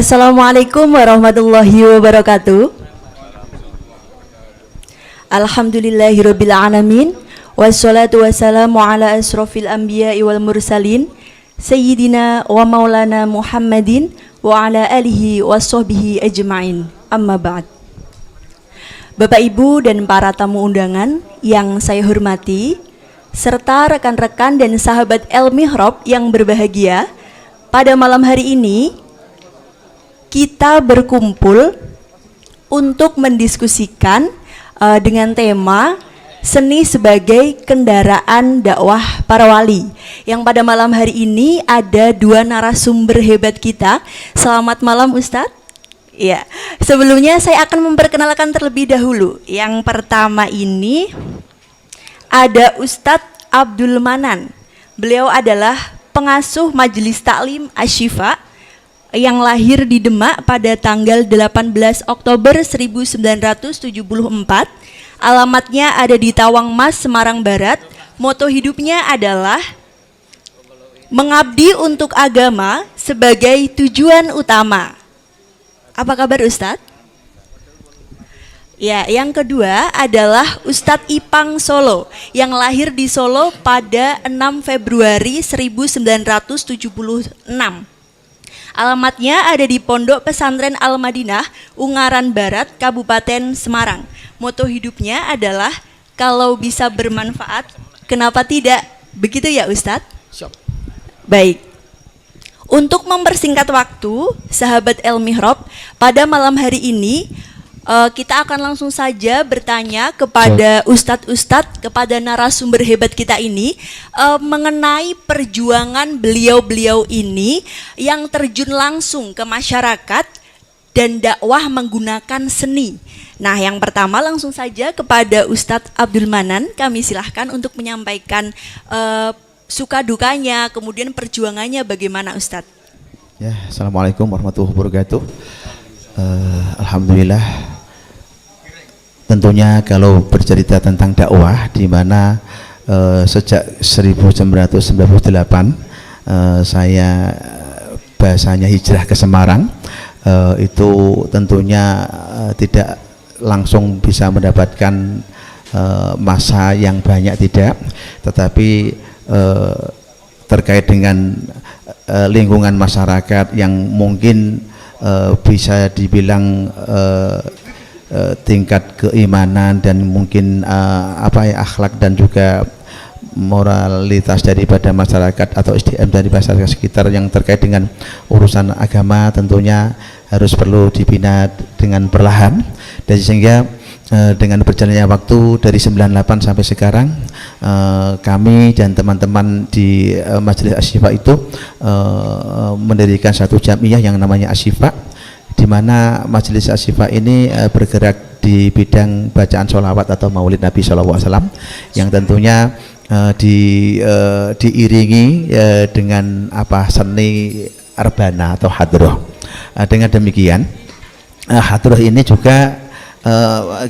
Assalamualaikum warahmatullahi wabarakatuh. Alhamdulillahirabbil alamin. Wassalatu wassalamu ala asrofil anbiya'i wal mursalin Sayyidina wa maulana Muhammadin wa ala alihi wa sahbihi ajma'in. Amma ba'd. Bapak Ibu dan para tamu undangan yang saya hormati, serta rekan-rekan dan sahabat El Mihrab yang berbahagia, pada malam hari ini kita berkumpul untuk mendiskusikan dengan tema seni sebagai kendaraan dakwah para wali. Yang pada malam hari ini ada dua narasumber hebat kita. Selamat malam Ustadz. Ya, sebelumnya saya akan memperkenalkan terlebih dahulu. Yang pertama ini ada Ustadz Abdul Manan. Beliau adalah pengasuh Majelis Taklim Asy-Syifa yang lahir di Demak pada tanggal 18 Oktober 1974. Alamatnya ada di Tawangmas, Semarang Barat. Moto hidupnya adalah mengabdi untuk agama sebagai tujuan utama. Apa kabar Ustadz? Ya, yang kedua adalah Ustadz Ipang Solo yang lahir di Solo pada 6 Februari 1976. Alamatnya ada di Pondok Pesantren Al-Madinah, Ungaran Barat, Kabupaten Semarang. Moto hidupnya adalah kalau bisa bermanfaat, kenapa tidak? Begitu ya Ustadz? Baik. Untuk mempersingkat waktu, sahabat El Mihrab, pada malam hari ini kita akan langsung saja bertanya kepada ustadz-ustadz, kepada narasumber hebat kita ini mengenai perjuangan beliau-beliau ini yang terjun langsung ke masyarakat dan dakwah menggunakan seni. Nah, yang pertama langsung saja kepada Ustadz Abdul Manan, kami silahkan untuk menyampaikan suka dukanya, kemudian perjuangannya bagaimana Ustadz? Ya, Assalamualaikum warahmatullahi wabarakatuh. Alhamdulillah. Tentunya kalau bercerita tentang dakwah, di mana sejak 1998 saya bahasanya hijrah ke Semarang, itu tentunya tidak langsung bisa mendapatkan masa yang banyak, tidak, tetapi terkait dengan lingkungan masyarakat yang mungkin bisa dibilang tingkat keimanan dan mungkin akhlak dan juga moralitas daripada masyarakat atau SDM dari masyarakat sekitar yang terkait dengan urusan agama tentunya harus perlu dibina dengan perlahan, dan sehingga dengan berjalannya waktu dari 98 sampai sekarang, kami dan teman-teman di Majelis Asy-Syifa itu mendirikan satu jamiah yang namanya Asy-Syifa, di mana Majelis Asy-Syifa ini bergerak di bidang bacaan sholawat atau maulid Nabi SAW, yang tentunya diiringi dengan seni arbana atau hadroh. Dengan demikian, hadroh ini juga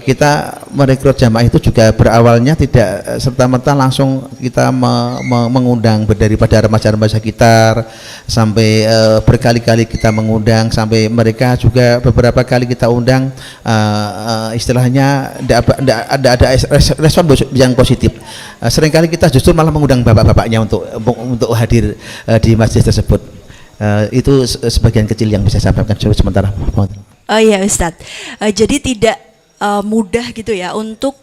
kita merekrut jamaah itu juga berawalnya tidak serta-merta langsung kita mengundang daripada remaja-remaja sekitar, sampai berkali-kali kita mengundang, sampai mereka juga beberapa kali kita undang, istilahnya tidak ada respon yang positif. Seringkali kita justru malah mengundang bapak-bapaknya untuk hadir di masjid tersebut. Itu sebagian kecil yang bisa saya sampaikan sementara. Oh iya Ustadz, jadi tidak mudah gitu ya untuk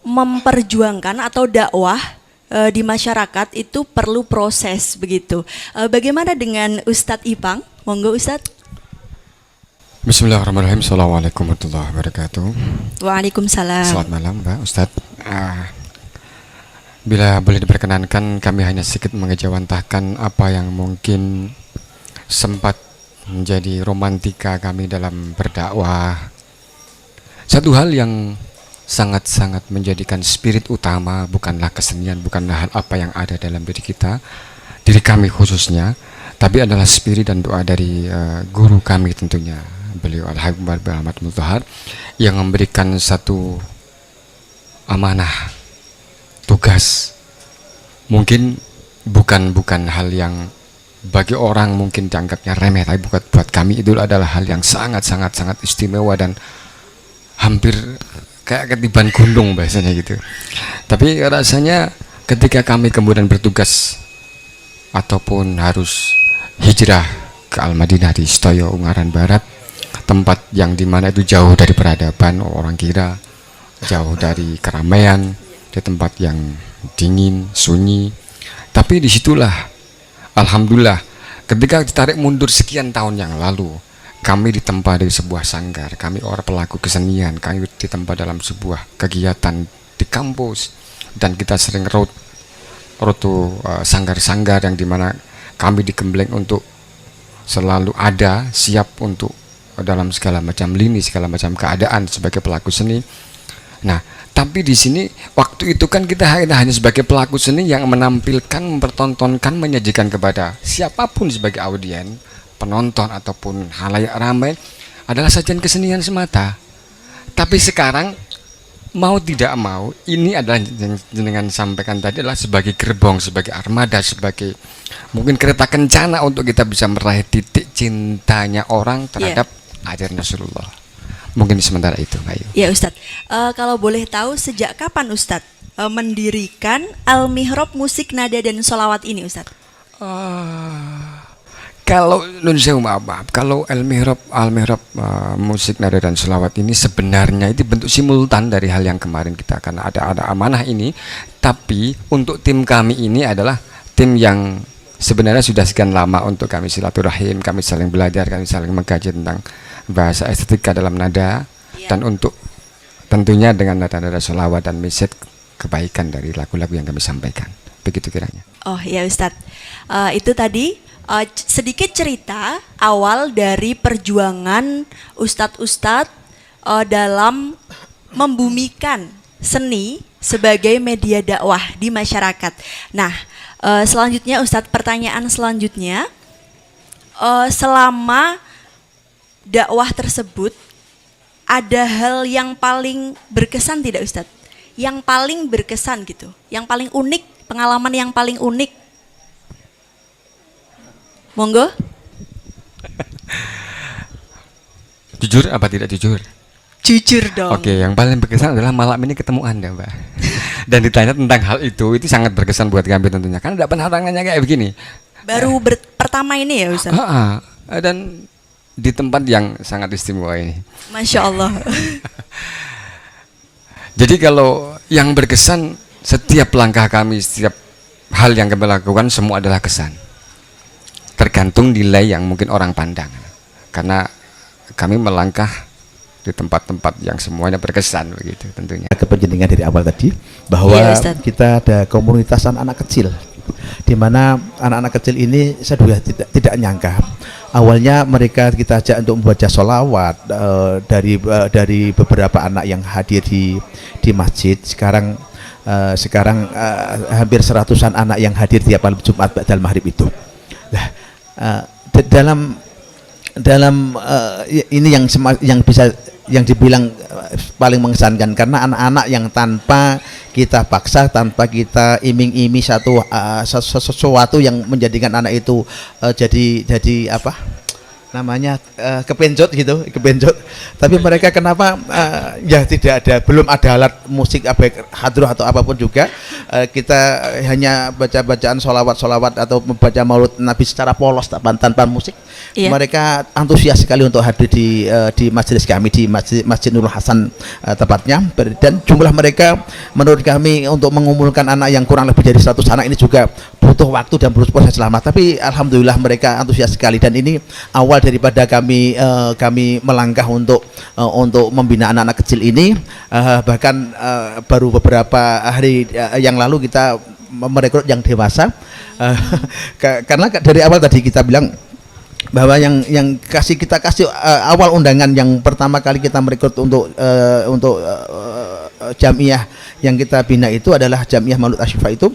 memperjuangkan atau dakwah di masyarakat, itu perlu proses begitu. Bagaimana dengan Ustadz Ipang? Monggo Ustadz. Bismillahirrahmanirrahim. Assalamualaikum warahmatullahi wabarakatuh. Waalaikumsalam. Selamat malam Mbak Ustadz. Bila boleh diperkenankan, kami hanya sedikit mengejawantahkan apa yang mungkin sempat menjadi romantika kami dalam berdakwah. Satu hal yang sangat-sangat menjadikan spirit utama bukanlah kesenian, bukanlah hal apa yang ada dalam diri kita, diri kami khususnya, tapi adalah spirit dan doa dari guru kami tentunya, beliau Al-Habib Ahmad Mutahar, yang memberikan satu amanah, tugas. Mungkin bukan hal yang bagi orang mungkin dianggapnya remeh, tapi buat kami itu adalah hal yang sangat istimewa dan hampir kayak ketiban gunung bahasanya gitu. Tapi rasanya ketika kami kemudian bertugas ataupun harus hijrah ke Al-Madinah di Setoyo Ungaran Barat, tempat yang dimana itu jauh dari peradaban, orang kira jauh dari keramaian, di tempat yang dingin, sunyi. Tapi disitulah alhamdulillah ketika ditarik mundur sekian tahun yang lalu, kami ditempa di sebuah sanggar, kami orang pelaku kesenian, kami ditempa dalam sebuah kegiatan di kampus, dan kita sering road to sanggar-sanggar yang dimana kami digembleng untuk selalu ada siap untuk dalam segala macam lini, segala macam keadaan sebagai pelaku seni. Nah, tapi di sini waktu itu kan kita hanya sebagai pelaku seni yang menampilkan, mempertontonkan, menyajikan kepada siapapun sebagai audien, penonton ataupun halayak ramai adalah sajian kesenian semata. Tapi sekarang mau tidak mau ini adalah yang jenengan sampaikan tadi adalah sebagai gerbong, sebagai armada, sebagai mungkin kereta kencana untuk kita bisa meraih titik cintanya orang terhadap ajaran Rasulullah. Mungkin sementara itu, Ayu. Ya Ustadz, kalau boleh tahu sejak kapan Ustadz mendirikan Al-Mihrab Musik Nada dan Sholawat ini Ustadz? Kalau nun sewu, maaf, kalau Al-Mihrab Musik Nada dan Sholawat ini sebenarnya itu bentuk simultan dari hal yang kemarin kita, karena ada amanah ini. Tapi untuk tim kami ini adalah tim yang sebenarnya sudah sekian lama untuk kami silaturahim, kami saling belajar, kami saling mengkaji tentang bahasa estetika dalam nada, dan untuk tentunya dengan nada-nada sholawat dan message kebaikan dari lagu-lagu yang kami sampaikan. Begitu kiranya. Oh ya Ustadz, itu tadi sedikit cerita awal dari perjuangan Ustadz-Ustadz dalam membumikan seni sebagai media dakwah di masyarakat. Nah, selanjutnya Ustadz, pertanyaan selanjutnya, selama dakwah tersebut ada hal yang paling berkesan tidak Ustadz? Yang paling berkesan gitu, yang paling unik, pengalaman yang paling unik. Monggo. Jujur apa tidak jujur? Jujur dong. Oke, yang paling berkesan adalah malam ini ketemu Anda, Mbak. Dan ditanya tentang hal itu sangat berkesan buat kami tentunya. Karena tidak pernah orang nanya kayak begini. Baru pertama ini ya Ustadz? Dan di tempat yang sangat istimewa ini. Masya Allah. Jadi kalau yang berkesan, setiap langkah kami, setiap hal yang kami lakukan semua adalah kesan. Tergantung nilai yang mungkin orang pandang. Karena kami melangkah di tempat-tempat yang semuanya berkesan begitu tentunya. Kepentingan dari awal tadi bahwa kita ada komunitas anak-anak kecil, di mana anak-anak kecil ini saya juga tidak nyangka. Awalnya mereka kita ajak untuk membaca sholawat dari beberapa anak yang hadir di masjid. Sekarang hampir 100-an anak yang hadir tiap malam Jumat ba'dal maghrib itu. Nah, dalam ini yang bisa yang dibilang paling mengesankan, karena anak-anak yang tanpa kita paksa, tanpa kita iming-imi sesuatu yang menjadikan anak itu jadi apa namanya kepenjot gitu, tapi mereka kenapa ya tidak ada, belum ada alat musik baik hadroh atau apapun juga, kita hanya bacaan sholawat atau membaca maulud Nabi secara polos tanpa musik. Mereka antusias sekali untuk hadir di majelis kami di Masjid Nurul Hasan tepatnya, dan jumlah mereka menurut kami untuk mengumpulkan anak yang kurang lebih dari 100 anak ini juga butuh waktu dan butuh proses lama, tapi alhamdulillah mereka antusias sekali. Dan ini awal daripada kami melangkah untuk membina anak-anak kecil ini. Bahkan baru beberapa hari yang lalu kita merekrut yang dewasa, karena dari awal tadi kita bilang bahwa yang kita kasih awal undangan yang pertama kali kita merekrut untuk jamiah yang kita bina itu adalah Jamiah Maulud Asyifa itu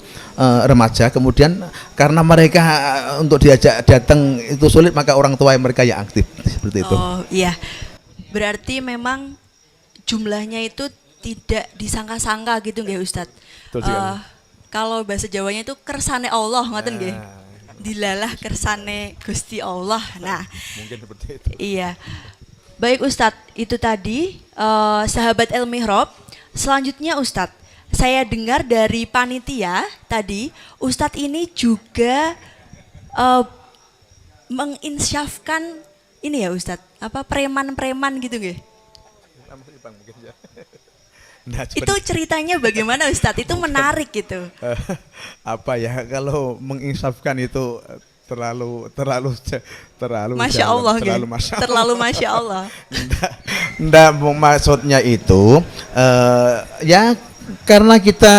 remaja. Kemudian karena mereka untuk diajak datang itu sulit, maka orang tua mereka yang aktif seperti itu. Oh iya, berarti memang jumlahnya itu tidak disangka-sangka gitu nggih Ustadz? Kalau bahasa Jawanya itu kersane Allah, ngoten nggih? dilalah kersane Gusti Allah. Nah, Mungkin seperti itu. iya. Baik Ustadz, itu tadi sahabat El Mihrab. Selanjutnya Ustadz, saya dengar dari panitia tadi, Ustadz ini juga menginsyafkan ini ya Ustadz, apa preman-preman gitu nggih? Nah, Itu ceritanya bagaimana Ustadz? Itu menarik gitu. apa ya, kalau menginsafkan itu terlalu Masya jalan, Allah, terlalu nggih. masya Terlalu Masya Allah. Nggak, maksudnya itu ya karena kita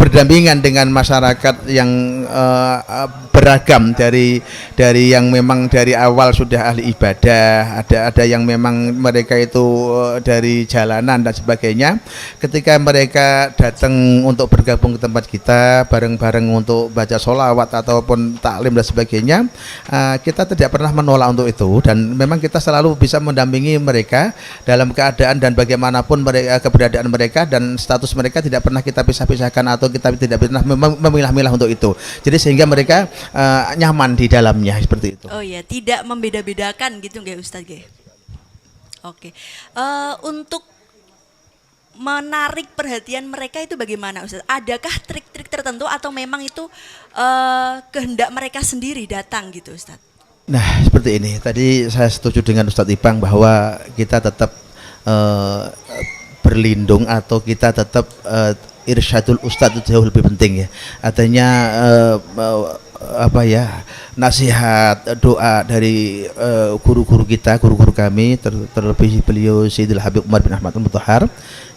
berdampingan dengan masyarakat yang beragam, dari yang memang dari awal sudah ahli ibadah, ada yang memang mereka itu dari jalanan dan sebagainya. Ketika mereka datang untuk bergabung ke tempat kita bareng-bareng untuk baca sholawat ataupun taklim dan sebagainya, kita tidak pernah menolak untuk itu, dan memang kita selalu bisa mendampingi mereka dalam keadaan dan bagaimanapun mereka, keberadaan mereka dan status mereka tidak pernah kita pisah-pisahkan atau kita tidak pernah memilah-milah untuk itu. Jadi sehingga mereka nyaman di dalamnya seperti itu. Oh ya, tidak membeda-bedakan gitu nggih Ustadz nggih. Oke. Untuk menarik perhatian mereka itu bagaimana Ustadz? Adakah trik-trik tertentu atau memang itu kehendak mereka sendiri datang gitu Ustadz? Nah, seperti ini. Tadi saya setuju dengan Ustadz Ipang bahwa kita tetap berlindung atau kita tetap irsyadul ustadz itu jauh lebih penting ya. Artinya apa ya, nasihat, doa dari guru-guru kita, guru-guru kami, terlebih beliau Sayyidil Habib Umar bin Ahmad Al-Mutahhar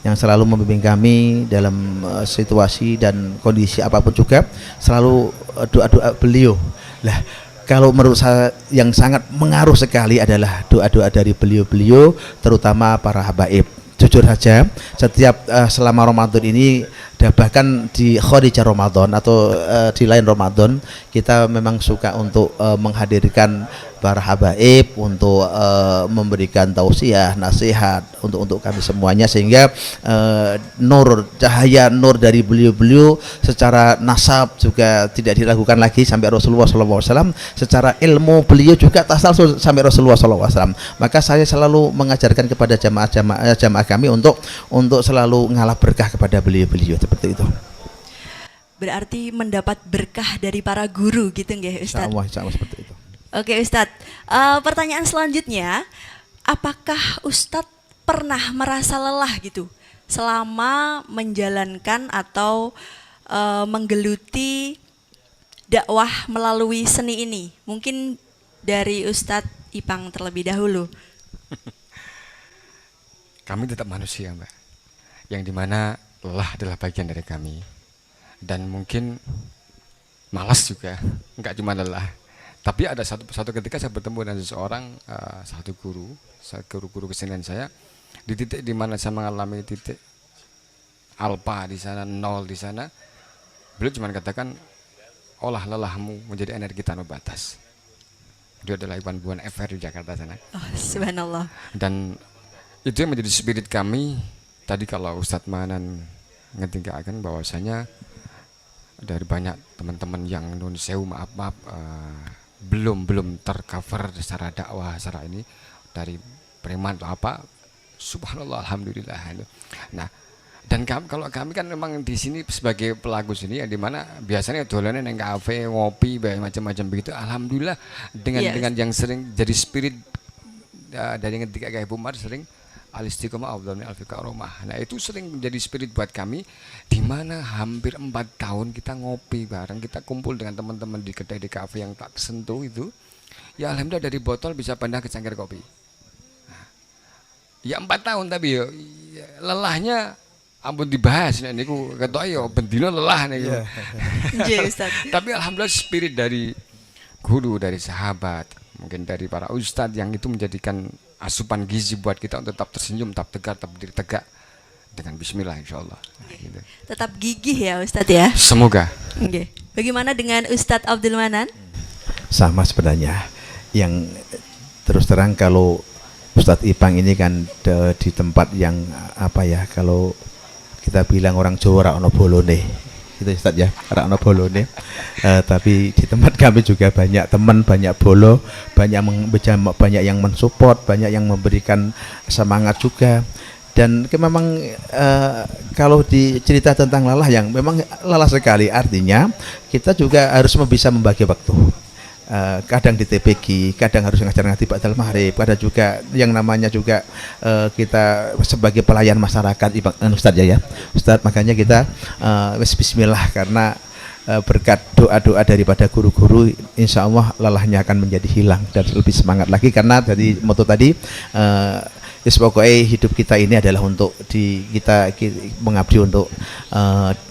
yang selalu membimbing kami dalam situasi dan kondisi apapun juga, selalu doa-doa beliau. Lah, kalau menurut saya yang sangat mengaruh sekali adalah doa-doa dari beliau-beliau, terutama para habaib. Jujur saja, setiap selama Ramadan ini, bahkan di Khadijah Ramadan atau di lain Ramadan, kita memang suka untuk menghadirkan para habaib untuk memberikan tausiah, nasihat untuk kami semuanya, sehingga nur, cahaya nur dari beliau-beliau secara nasab juga tidak diragukan lagi sampai Rasulullah SAW. Secara ilmu beliau juga tasal sampai Rasulullah SAW. Maka saya selalu mengajarkan kepada jamaah kami untuk selalu ngalah berkah kepada beliau-beliau seperti itu. Berarti mendapat berkah dari para guru gitu nggih Ustadz? Insya Allah seperti itu. Oke Ustadz, pertanyaan selanjutnya, apakah Ustadz pernah merasa lelah gitu selama menjalankan atau menggeluti dakwah melalui seni ini? Mungkin dari Ustadz Ipang terlebih dahulu. Kami tetap manusia, Mbak, yang dimana lelah adalah bagian dari kami, dan mungkin malas juga, nggak cuma lelah. Tapi ada satu ketika saya bertemu dengan seseorang, satu guru kesenian saya, di titik di mana saya mengalami titik alpa di sana, nol di sana, beliau cuma katakan, olah lelahmu menjadi energi tanpa batas. Dia adalah Iwan Buan FR di Jakarta sana. Oh, subhanallah. Dan itu yang menjadi spirit kami. Tadi kalau Ustadz Manan ngetinggalkan bahwasanya dari banyak teman-teman yang nun sewu, maaf belum tercover secara dakwah, secara ini dari preman atau apa, subhanallah, alhamdulillah. Nah, dan kalau kami kan memang di sini sebagai pelaku sini, ya, di mana biasanya dolanan yang kafe, ngopi, macam-macam begitu. Alhamdulillah dengan yang sering jadi spirit dari ketika kayak Bu Umar sering al-istiqomah afdal min alfi karomah. Nah, itu sering menjadi spirit buat kami, di mana hampir 4 tahun kita ngopi bareng, kita kumpul dengan teman-teman di kedai, di kafe yang tak sentuh itu. Ya alhamdulillah dari botol bisa pindah ke cangkir kopi. Nah, ya 4 tahun tapi ya lelahnya ampun dibahas. Nah, niku ketok ya bendino lelah niku. Nggih, Ustaz. Tapi alhamdulillah spirit dari guru, dari sahabat, mungkin dari para ustadz yang itu menjadikan asupan gizi buat kita untuk tetap tersenyum, tetap tegar, tetap berdiri tegak dengan bismillah insyaallah. Gitu. Tetap gigih ya Ustadz ya. Semoga. Oke. Bagaimana dengan Ustadz Abdul Manan? Sama sebenarnya. Yang terus terang kalau Ustadz Ipang ini kan di tempat yang apa ya, kalau kita bilang orang Jawa ora ono bolone gitu Ustaz ya, Rakno bolone. Tapi di tempat kami juga banyak teman, banyak bolo, banyak yang mensupport, banyak yang memberikan semangat juga. Dan memang kalau dicerita tentang lelah yang memang lelah sekali, artinya kita juga harus bisa membagi waktu. Kadang di TPG, kadang harus ngajar-ngaji ba'dal maghrib, kadang juga yang namanya juga kita sebagai pelayan masyarakat Ustadz ya Ustadz, makanya kita bismillah, karena berkat doa-doa daripada guru-guru insya Allah lelahnya akan menjadi hilang dan lebih semangat lagi, karena dari moto tadi pokoknya hidup kita ini adalah untuk kita mengabdi untuk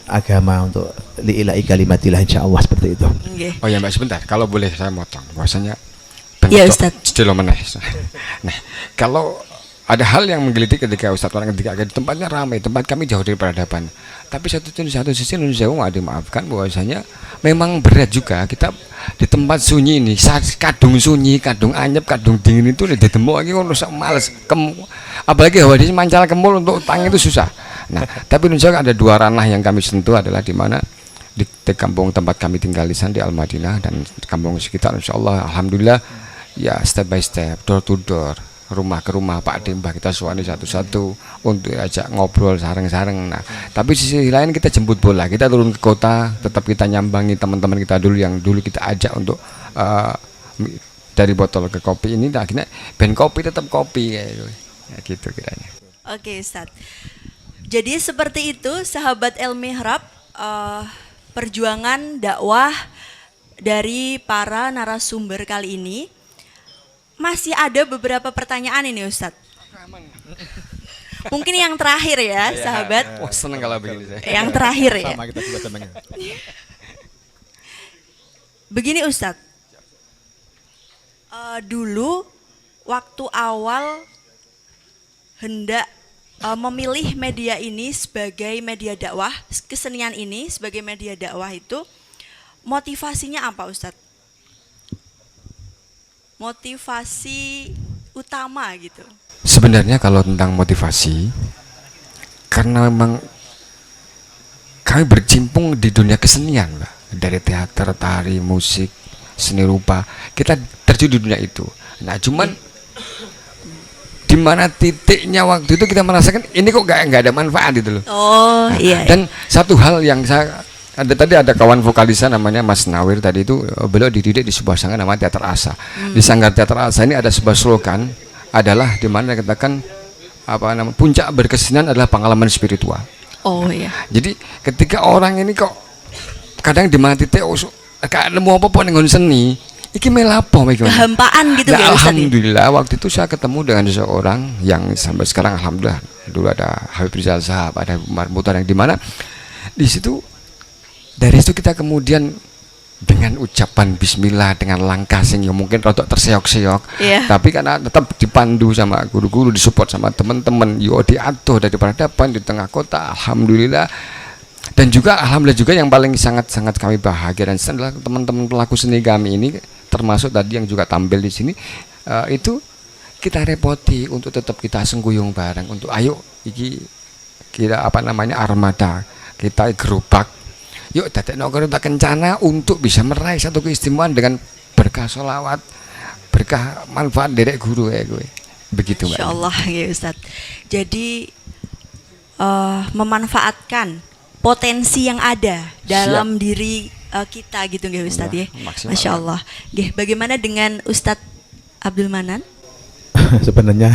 agama, untuk li'ila'i kalimatillah insyaallah, seperti itu. Nggih. Oh ya Mbak, sebentar, kalau boleh saya motong, bahwasanya Iya Ustaz. Sedelo meneh. Nah, kalau ada hal yang menggelitik ketika Ustaz orang ketika di tempatnya ramai, tempat kami jauh dari peradaban. Tapi satu sisi Indonesia ada maafkan bahwasanya memang berat juga kita di tempat sunyi ini, kadung sunyi, kadung anyep, kadung dingin itu udah ditemu lagi kalau rusak males, apalagi hawa di mancal kemul untuk utang itu susah. Nah, tapi Indonesia ada dua ranah yang kami sentuh, adalah di mana di kampung tempat kami tinggal di sana, di Al Madinah, dan di kampung sekitar, insya Allah alhamdulillah ya step by step, door to door, rumah ke rumah Pak Dembah kita suani satu-satu untuk ajak ngobrol sareng-sareng. Nah, tapi sisi lain kita jemput bola, kita turun ke kota, tetap kita nyambangi teman-teman kita dulu yang dulu kita ajak untuk dari botol ke kopi ini, akhirnya ben kopi tetap kopi kayak gitu kiranya. Oke Ustaz. Jadi seperti itu sahabat El Mihrab, perjuangan dakwah dari para narasumber kali ini. Masih ada beberapa pertanyaan ini Ustadz. Mungkin yang terakhir ya sahabat. Wah, seneng kalau begini saya. Yang terakhir ya. Sama, kita juga seneng. Begini Ustadz, dulu waktu awal hendak memilih media ini sebagai media dakwah, kesenian ini sebagai media dakwah itu motivasinya apa Ustadz? Motivasi utama gitu. Sebenarnya kalau tentang motivasi, karena memang kami bercimpung di dunia kesenian, Mbak. Dari teater, tari, musik, seni rupa, kita terjun di dunia itu. Nah, cuman di mana titiknya waktu itu kita merasakan ini kok nggak ada manfaat gitu loh. Oh nah, iya. Dan satu hal yang tadi ada kawan vokalisa namanya Mas Nawir, tadi itu beliau dididik di sebuah sanggar namanya Teater Asa. Di Sanggar Teater Asa ini ada sebuah slogan, adalah di mana dikatakan puncak berkesenian adalah pengalaman spiritual. Oh iya. Jadi ketika orang ini kok kadang di mana titik kayak nemu apa-apa dengan seni, iki melapo kehampaan gitu ya Ustaz. Alhamdulillah waktu itu saya ketemu dengan seseorang yang sampai sekarang alhamdulillah, dulu ada Habib Rizal Sahab, ada Umar Mutar, yang di mana di situ dari situ kita kemudian dengan ucapan bismillah, dengan langkah sing yang mungkin rotok terseok-seok, tapi karena tetap dipandu sama guru-guru, disupport sama teman-teman, diatur dari peradaban di tengah kota, alhamdulillah. Dan juga alhamdulillah juga yang paling sangat-sangat kami bahagia dan adalah teman-teman pelaku seni kami ini, termasuk tadi yang juga tampil di sini, itu kita repoti untuk tetap kita sengguyung bareng untuk ayo iki kita armada, kita gerobak, yuk dadekno kereta kencana untuk bisa meraih satu keistimewaan dengan berkah sholawat, berkah manfaat derek guru ya gue. Begitu Mbak. Insyaallah ya Ustaz. Jadi memanfaatkan potensi yang ada dalam diri kita gitu nggih Ustaz ya. Masya Allah. Bagaimana dengan Ustadz Abdul Manan? Sebenarnya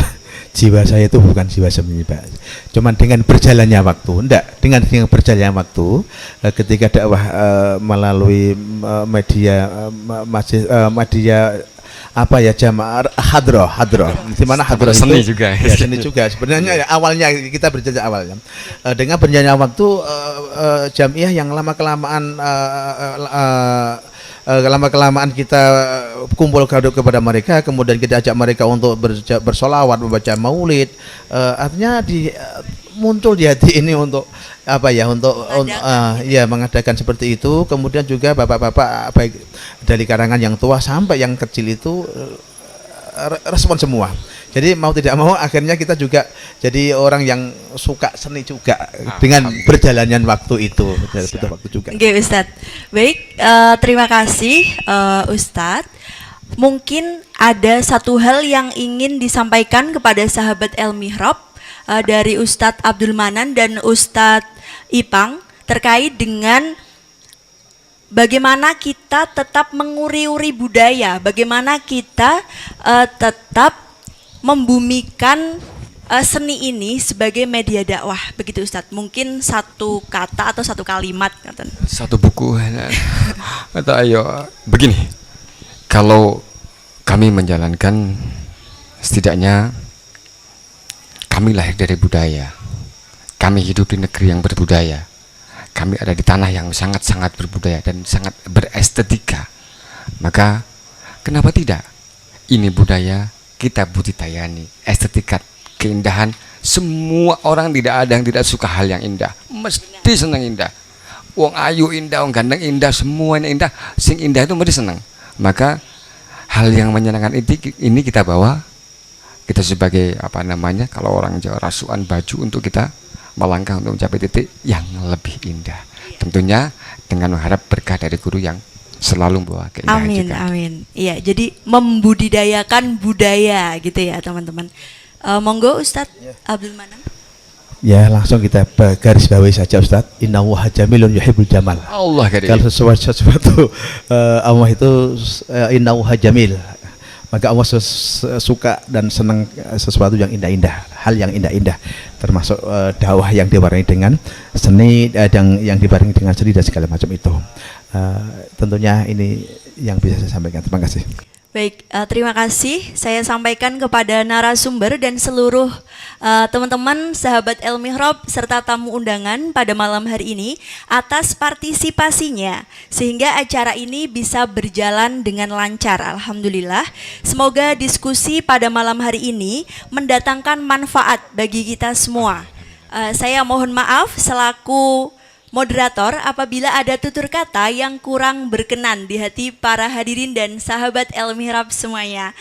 jiwa saya itu bukan jiwa seni Pak, cuman dengan berjalannya waktu, dengan berjalannya waktu, ketika dakwah melalui media jamaah hadroh, di mana hadroh itu seni juga ya, seni juga sebenarnya. Awalnya kita berjalan awalnya dengan berjalannya waktu, jamiah yang lama kelamaan kita kumpul kado kepada mereka, kemudian kita ajak mereka untuk bersolawat, membaca maulid, artinya muncul di hati ini untuk mengadakan seperti itu. Kemudian juga bapak-bapak baik dari karangan yang tua sampai yang kecil itu respon semua. Jadi mau tidak mau akhirnya kita juga jadi orang yang suka seni juga dengan berjalannya waktu itu, betul waktu juga. Oke, Ustadz. Baik, terima kasih Ustadz. Mungkin ada satu hal yang ingin disampaikan kepada sahabat El Mihrab dari Ustadz Abdul Manan dan Ustadz Ipang terkait dengan bagaimana kita tetap menguri-uri budaya, bagaimana kita tetap membumikan seni ini sebagai media dakwah, begitu Ustadz. Mungkin satu kata atau satu kalimat, satu buku atau ayo begini. Kalau kami menjalankan, setidaknya kami lahir dari budaya, kami hidup di negeri yang berbudaya, kami ada di tanah yang sangat-sangat berbudaya dan sangat berestetika. Maka kenapa tidak? Ini budaya kita budidayani, estetika, keindahan. Semua orang tidak ada yang tidak suka hal yang indah, mesti senang indah. Wong ayu indah, wong ganteng indah, semuanya indah. Sing indah itu mesti senang. Maka hal yang menyenangkan ini kita bawa, kita sebagai apa namanya, kalau orang Jawa rasukan baju untuk kita melangkah untuk mencapai titik yang lebih indah. Tentunya dengan mengharap berkah dari guru yang selalu membawa keindahan amin, juga. Amin. Iya, jadi membudidayakan budaya gitu ya teman-teman. Monggo Ustadz Abdul Manan. Ya, langsung kita garis bawahi saja Ustadz. Innallaha jamilun yuhibbul jamal. Allah karim. Kalau sesuatu Allah itu innallaha jamil. Maka Allah suka dan senang sesuatu yang indah-indah, hal yang indah-indah, termasuk dakwah yang dibarengi dengan seni, yang dibarengi dengan seni dan segala macam itu. Tentunya ini yang bisa saya sampaikan. Terima kasih. Baik, terima kasih. Saya sampaikan kepada narasumber dan seluruh teman-teman sahabat El Mihrab serta tamu undangan pada malam hari ini atas partisipasinya sehingga acara ini bisa berjalan dengan lancar. Alhamdulillah. Semoga diskusi pada malam hari ini mendatangkan manfaat bagi kita semua. Saya mohon maaf selaku moderator apabila ada tutur kata yang kurang berkenan di hati para hadirin dan sahabat El Mihrab semuanya.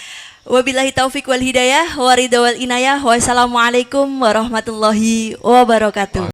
Wabillahi taufik wal hidayah, waridha wal inayah, wassalamualaikum warahmatullahi wabarakatuh.